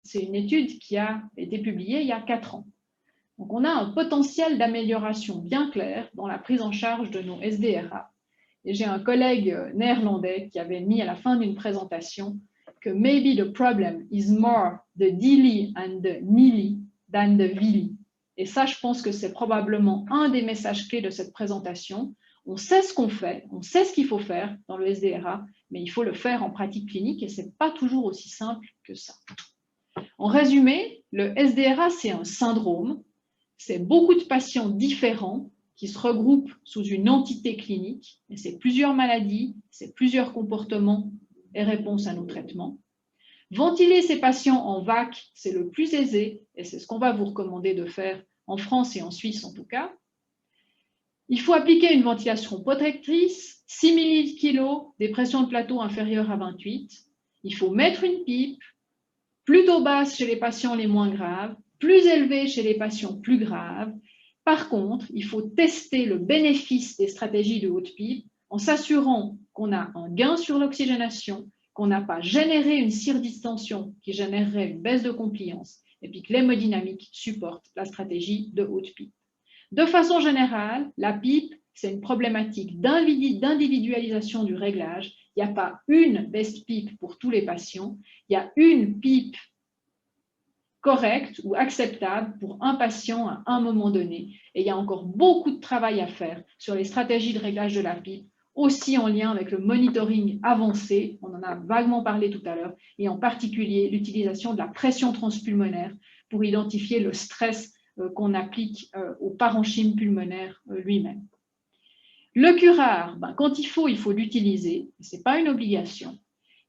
C'est une étude qui a été publiée il y a 4 ans. Donc, on a un potentiel d'amélioration bien clair dans la prise en charge de nos SDRA. Et j'ai un collègue néerlandais qui avait mis à la fin d'une présentation que maybe the problem is more the dilly and the nilly than the villy. Et ça, je pense que c'est probablement un des messages clés de cette présentation. On sait ce qu'on fait, on sait ce qu'il faut faire dans le SDRA, mais il faut le faire en pratique clinique et ce n'est pas toujours aussi simple que ça. En résumé, le SDRA, c'est un syndrome. C'est beaucoup de patients différents qui se regroupent sous une entité clinique. Et c'est plusieurs maladies, c'est plusieurs comportements et réponses à nos traitements. Ventiler ces patients en VAC, c'est le plus aisé et c'est ce qu'on va vous recommander de faire en France et en Suisse en tout cas. Il faut appliquer une ventilation protectrice, 6 ml/kg, des pressions de plateau inférieures à 28. Il faut mettre une pipe, plutôt basse chez les patients les moins graves, plus élevée chez les patients plus graves. Par contre, il faut tester le bénéfice des stratégies de haute pipe en s'assurant qu'on a un gain sur l'oxygénation, qu'on n'a pas généré une surdistension qui générerait une baisse de compliance et puis que l'hémodynamique supporte la stratégie de haute pipe. De façon générale, la pipe, c'est une problématique d'individualisation du réglage. Il n'y a pas une best pipe pour tous les patients. Il y a une pipe correcte ou acceptable pour un patient à un moment donné. Et il y a encore beaucoup de travail à faire sur les stratégies de réglage de la pipe, aussi en lien avec le monitoring avancé, on en a vaguement parlé tout à l'heure, et en particulier l'utilisation de la pression transpulmonaire pour identifier le stress qu'on applique au parenchyme pulmonaire lui-même. Le curare, quand il faut l'utiliser, ce n'est pas une obligation.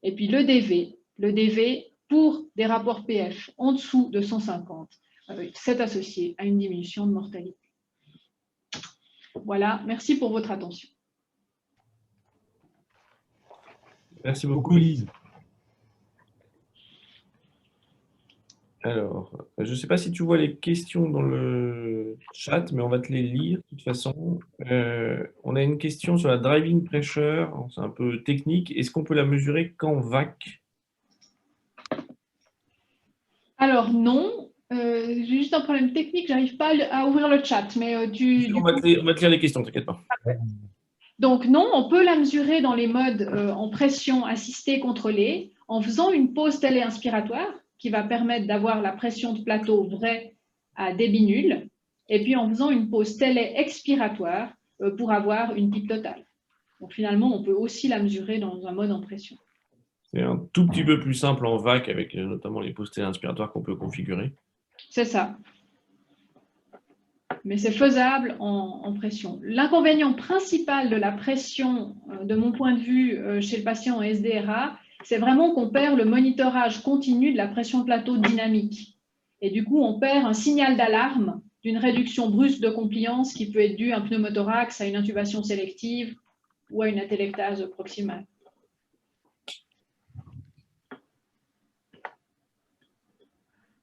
Et puis le DV pour des rapports PF en dessous de 150, c'est associé à une diminution de mortalité. Voilà, merci pour votre attention. Merci beaucoup, Lise. Alors, je ne sais pas si tu vois les questions dans le chat, mais on va te les lire de toute façon. On a une question sur la driving pressure, c'est un peu technique. Est-ce qu'on peut la mesurer qu'en VAC? Alors non, j'ai juste un problème technique, j'arrive pas à ouvrir le chat, mais on va te lire les questions, t'inquiète pas. Donc non, on peut la mesurer dans les modes en pression assistée contrôlée en faisant une pause téléinspiratoire qui va permettre d'avoir la pression de plateau vraie à débit nul, et puis en faisant une pause télé-expiratoire pour avoir une pipe totale. Donc finalement, on peut aussi la mesurer dans un mode en pression. C'est un tout petit peu plus simple en VAC avec notamment les pauses téléinspiratoires qu'on peut configurer. C'est ça. Mais c'est faisable en pression. L'inconvénient principal de la pression, de mon point de vue, chez le patient en SDRA, c'est vraiment qu'on perd le monitorage continu de la pression de plateau dynamique. Et du coup, on perd un signal d'alarme d'une réduction brusque de compliance qui peut être due à un pneumothorax, à une intubation sélective ou à une atélectase proximale.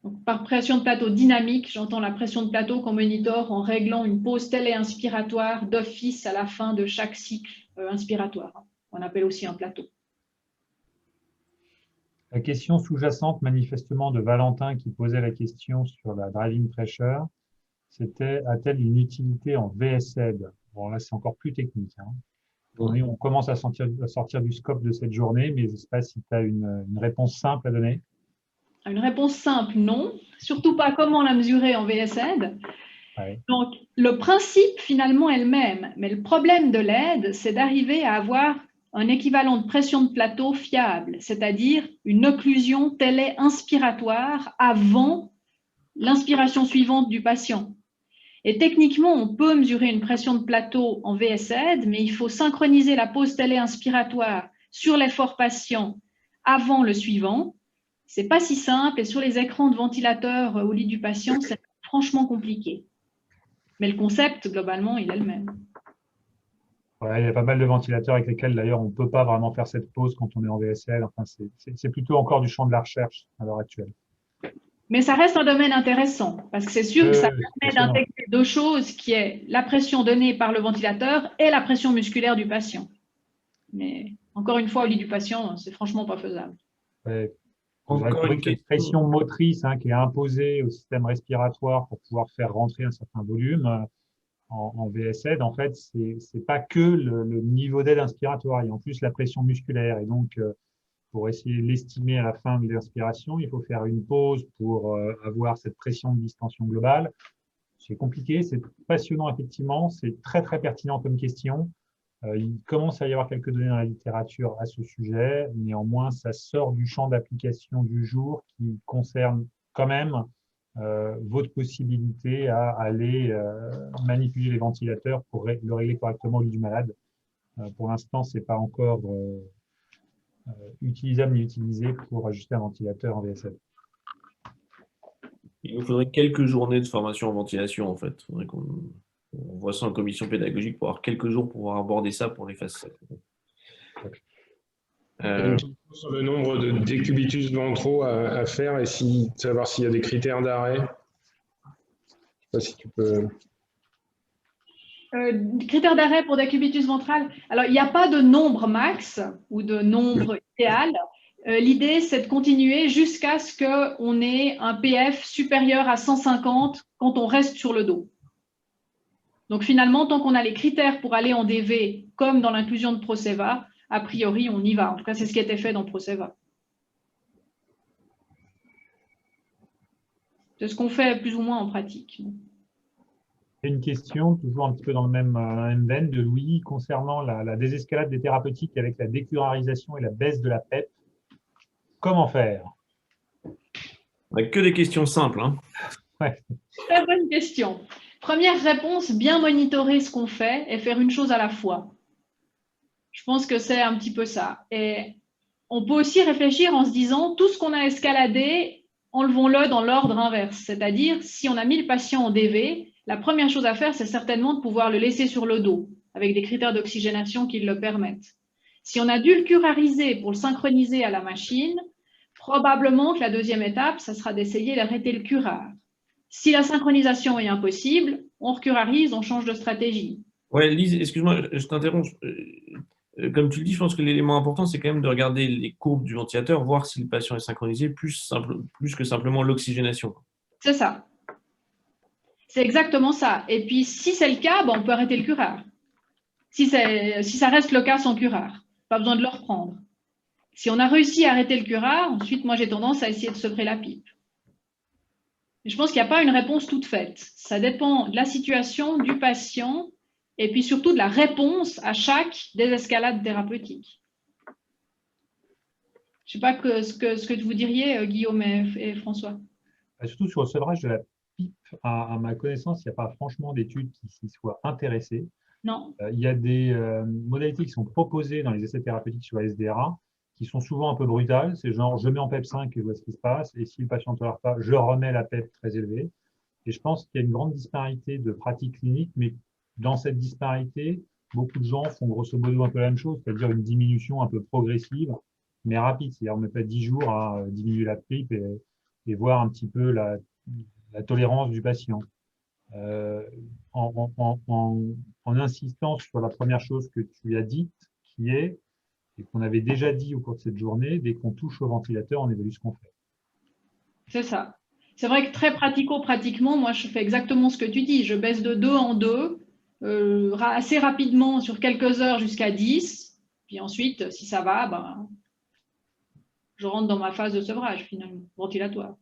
Donc, par pression de plateau dynamique, j'entends la pression de plateau qu'on monitore en réglant une pause télé-inspiratoire d'office à la fin de chaque cycle inspiratoire. On appelle aussi un plateau. La question sous-jacente manifestement de Valentin qui posait la question sur la driving pressure, c'était « A-t-elle une utilité en VSED ?» Bon, là, c'est encore plus technique. Hein. On commence à sortir du scope de cette journée, mais je ne sais pas si tu as une réponse simple à donner. Une réponse simple, non. Surtout pas comment la mesurer en VSED. Ouais. Donc, le principe, finalement, est le même. Mais le problème de l'aide, c'est d'arriver à avoir un équivalent de pression de plateau fiable, c'est-à-dire une occlusion télé-inspiratoire avant l'inspiration suivante du patient. Et techniquement, on peut mesurer une pression de plateau en VSED, mais il faut synchroniser la pause télé-inspiratoire sur l'effort patient avant le suivant. C'est pas si simple et sur les écrans de ventilateur au lit du patient, c'est franchement compliqué. Mais le concept, globalement, il est le même. Ouais, il y a pas mal de ventilateurs avec lesquels, d'ailleurs, on ne peut pas vraiment faire cette pause quand on est en VSL. Enfin, c'est plutôt encore du champ de la recherche à l'heure actuelle. Mais ça reste un domaine intéressant, parce que c'est sûr que ça permet d'intégrer deux choses, qui est la pression donnée par le ventilateur et la pression musculaire du patient. Mais encore une fois, au lit du patient, c'est franchement pas faisable. Ouais. Vous avez Encore trouvé une que cette question. pression motrice qui est imposée au système respiratoire pour pouvoir faire rentrer un certain volume en VSD, en fait, c'est pas que le niveau d'aide inspiratoire, il y a en plus la pression musculaire. Et donc, pour essayer de l'estimer à la fin de l'inspiration, il faut faire une pause pour avoir cette pression de distension globale. C'est compliqué, c'est passionnant effectivement, c'est très très pertinent comme question. Il commence à y avoir quelques données dans la littérature à ce sujet. Néanmoins, ça sort du champ d'application du jour qui concerne quand même votre possibilité à aller manipuler les ventilateurs pour le régler correctement au lit du malade. Pour l'instant, ce n'est pas encore utilisable ni utilisé pour ajuster un ventilateur en VSL. Il nous faudrait quelques journées de formation en ventilation, en fait. Il faudrait qu'on voit ça en commission pédagogique pour avoir quelques jours pour pouvoir aborder ça pour les phases 7. Une question sur le nombre de décubitus ventraux à faire et savoir s'il y a des critères d'arrêt. Je ne sais pas si tu peux... Critères d'arrêt pour décubitus ventral. Alors, il n'y a pas de nombre max ou de nombre idéal. L'idée, c'est de continuer jusqu'à ce qu'on ait un PF supérieur à 150 quand on reste sur le dos. Donc, finalement, tant qu'on a les critères pour aller en DV, comme dans l'inclusion de Proceva, a priori, on y va. En tout cas, c'est ce qui a été fait dans Proceva. C'est ce qu'on fait plus ou moins en pratique. Une question, toujours un petit peu dans le même veine, de Louis, concernant la désescalade des thérapeutiques avec la décurarisation et la baisse de la PEP. Comment faire? On n'a que des questions simples. Hein. Ouais. Très bonne question. Première réponse, bien monitorer ce qu'on fait et faire une chose à la fois. Je pense que c'est un petit peu ça. Et on peut aussi réfléchir en se disant, tout ce qu'on a escaladé, enlevons-le dans l'ordre inverse. C'est-à-dire, si on a mis le patient en DV, la première chose à faire, c'est certainement de pouvoir le laisser sur le dos, avec des critères d'oxygénation qui le permettent. Si on a dû le curariser pour le synchroniser à la machine, probablement que la deuxième étape, ça sera d'essayer d'arrêter le curare. Si la synchronisation est impossible, on recurarise, on change de stratégie. Ouais, Lise, excuse-moi, je t'interromps. Comme tu le dis, je pense que l'élément important, c'est quand même de regarder les courbes du ventilateur, voir si le patient est synchronisé, plus que simplement l'oxygénation. C'est ça. C'est exactement ça. Et puis, si c'est le cas, on peut arrêter le curare. Si ça reste le cas sans curare, pas besoin de le reprendre. Si on a réussi à arrêter le curare, ensuite, moi, j'ai tendance à essayer de sevrer la pipe. Mais je pense qu'il n'y a pas une réponse toute faite. Ça dépend de la situation, du patient, et puis surtout de la réponse à chaque désescalade thérapeutique. Je ne sais pas ce que vous diriez, Guillaume et François. Surtout sur le sevrage de la pipe, à ma connaissance, il n'y a pas franchement d'études qui s'y soient intéressées. Non. Il y a des modalités qui sont proposées dans les essais thérapeutiques sur la SDRA qui sont souvent un peu brutales. C'est genre, je mets en PEP 5 et je vois ce qui se passe. Et si le patient ne tolère pas, je remets la PEP très élevée. Et je pense qu'il y a une grande disparité de pratiques cliniques, mais dans cette disparité, beaucoup de gens font grosso modo un peu la même chose, c'est-à-dire une diminution un peu progressive, mais rapide. C'est-à-dire, on met pas 10 jours à diminuer la PEP et voir un petit peu la tolérance du patient. En insistant sur la première chose que tu as dite, qui est, et qu'on avait déjà dit au cours de cette journée, dès qu'on touche au ventilateur, on évalue ce qu'on fait. C'est ça. C'est vrai que très pratiquement, moi, je fais exactement ce que tu dis. Je baisse de 2 en 2, assez rapidement sur quelques heures jusqu'à 10. Puis ensuite, si ça va, je rentre dans ma phase de sevrage, finalement, ventilatoire.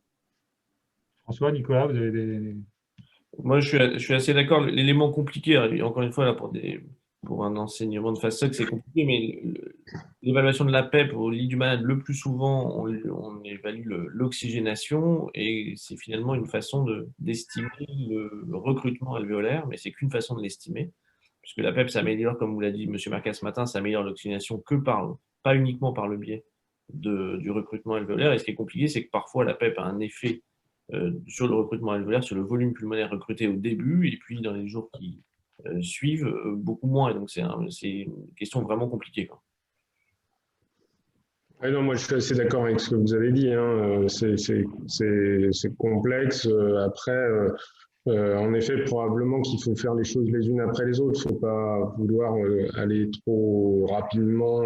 François, Nicolas, vous avez des... Moi, je suis assez d'accord. L'élément compliqué, encore une fois, là, pour un enseignement de phase 7, c'est compliqué, mais l'évaluation de la PEP au lit du malade, le plus souvent, on évalue l'oxygénation et c'est finalement une façon d'estimer le recrutement alvéolaire, mais c'est qu'une façon de l'estimer, puisque la PEP s'améliore, comme vous l'a dit M. Marca ce matin, ça améliore l'oxygénation pas uniquement par le biais du recrutement alvéolaire. Et ce qui est compliqué, c'est que parfois la PEP a un effet sur le recrutement alvéolaire, sur le volume pulmonaire recruté au début, et puis dans les jours qui suivent, beaucoup moins. Et donc, c'est une question vraiment compliquée, quoi. Ah non, moi, je suis assez d'accord avec ce que vous avez dit. Hein. C'est complexe. Après, en effet, probablement qu'il faut faire les choses les unes après les autres. Il ne faut pas vouloir aller trop rapidement.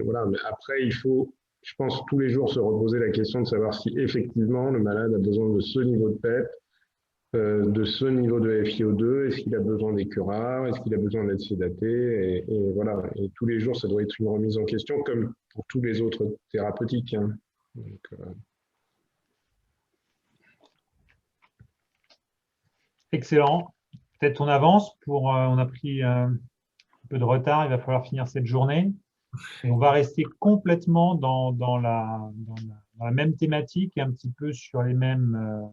Voilà. Mais après, il faut je pense, tous les jours se reposer la question de savoir si effectivement le malade a besoin de ce niveau de PEP, de ce niveau de FiO2, est-ce qu'il a besoin des curares, est-ce qu'il a besoin d'être sédaté, et voilà. Et tous les jours, ça doit être une remise en question, comme pour tous les autres thérapeutiques. Hein. Donc, excellent. Peut-être on avance on a pris un peu de retard, il va falloir finir cette journée. Et on va rester complètement dans la même thématique, un petit peu sur les mêmes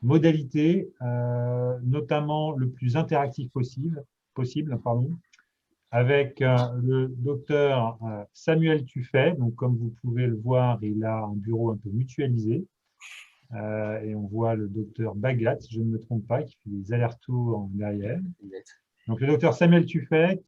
modalités, notamment le plus interactif possible, pardon, avec le docteur Samuel Tuffet. Donc, comme vous pouvez le voir, il a un bureau un peu mutualisé. Et on voit le docteur Bagat, si je ne me trompe pas, qui fait des allers-retours derrière. Donc, le docteur Samuel Tuffet,